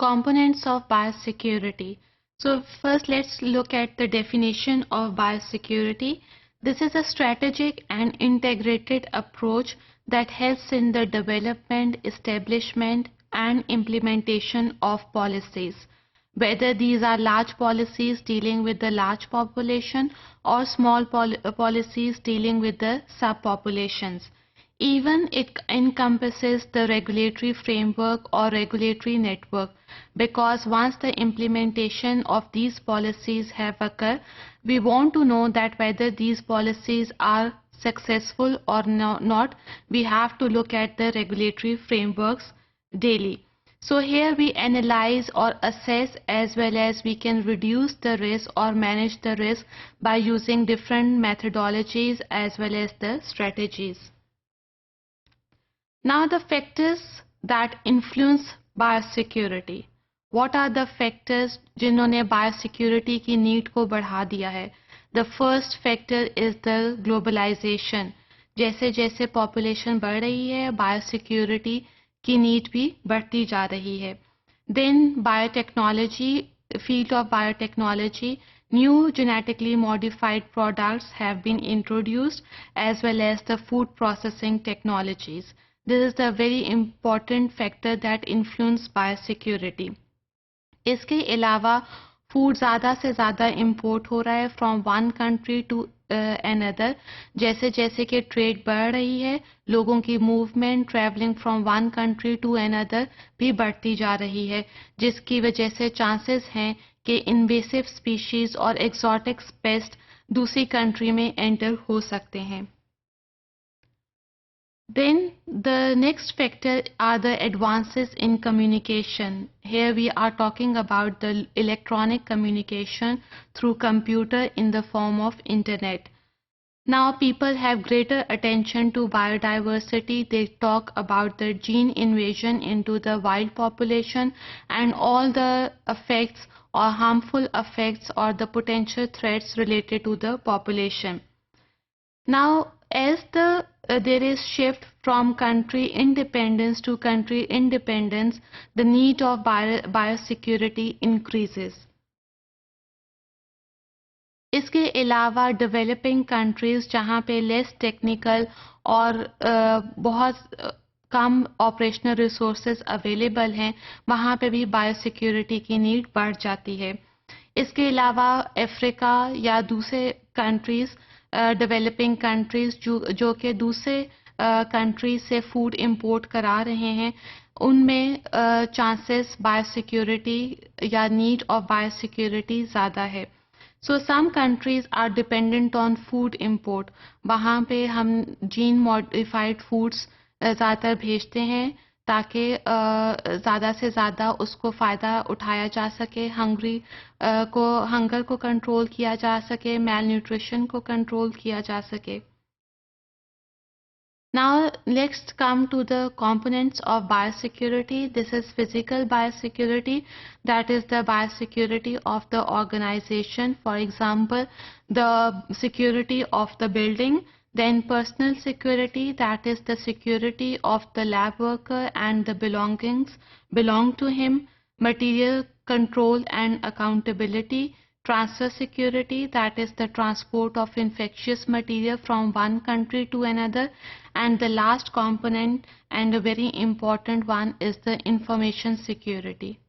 Components of biosecurity. So first let's look at the definition of biosecurity. This is a strategic and integrated approach that helps in the development, establishment and implementation of policies. Whether these are large policies dealing with the large population or small policies dealing with the subpopulations. Even it encompasses the regulatory framework or regulatory network, because once the implementation of these policies have occurred, we want to know that whether these policies are successful or not. We have to look at the regulatory frameworks daily. So here we analyze or assess, as well as we can reduce the risk or manage the risk by using different methodologies as well as the strategies. Now the factors that influence biosecurity. What are the factors जिन्होंने biosecurity की need को बढ़ा दिया है? The first factor is the globalization. जैसे जैसे population बढ़ रही है, biosecurity की need भी बढ़ती जा रही है. Then biotechnology, field of biotechnology, new genetically modified products have been introduced, as well as the food processing technologies. This is the very important factor that influence biosecurity. इसके अलावा फूड ज़्यादा से ज़्यादा इंपोर्ट हो रहा है from one country to another. जैसे जैसे कि ट्रेड बढ़ रही है, लोगों की movement travelling from one country to another भी बढ़ती जा रही है, जिसकी वजह से चांसेस हैं कि इन्वेसिव स्पीशीज़ और एक्सोटिक पेस्ट दूसरी कंट्री में एंटर हो सकते हैं. Then the next factor are the advances in communication. Here we are talking about the electronic communication through computer in the form of internet. Now people have greater attention to biodiversity. They talk about the gene invasion into the wild population and all the effects or harmful effects or the potential threats related to the population. Now as there is shift from country independence to country independence, the need of biosecurity increases. इसके अलावा developing countries जहाँ पे less technical और बहुत कम operational resources available हैं, वहाँ पे भी बायोसिक्योरिटी की नीड बढ़ जाती है. इसके अलावा अफ्रीका या दूसरे कंट्रीज, डेवलपिंग कंट्रीज जो कि दूसरे कंट्री से फूड इंपोर्ट करा रहे हैं, उनमें चांसेस बायोसिक्योरिटी या नीड ऑफ बायोसिक्योरिटी ज़्यादा है. So some countries are dependent on food import. वहाँ पे हम जीन मॉडिफाइड फूड्स ज़्यादातर भेजते हैं ताकि ज़्यादा से ज़्यादा उसको फ़ायदा उठाया जा सके, हंगर को कंट्रोल किया जा सके, मैल न्यूट्रिशन को कंट्रोल किया जा सके. Now let's come to the components of biosecurity. This is physical biosecurity, that is the biosecurity of the organization. For example, the security of the building. Then personal security, that is the security of the lab worker and the belongings belong to him. Material control and accountability. Transfer security, that is the transport of infectious material from one country to another. And the last component and a very important one is the information security.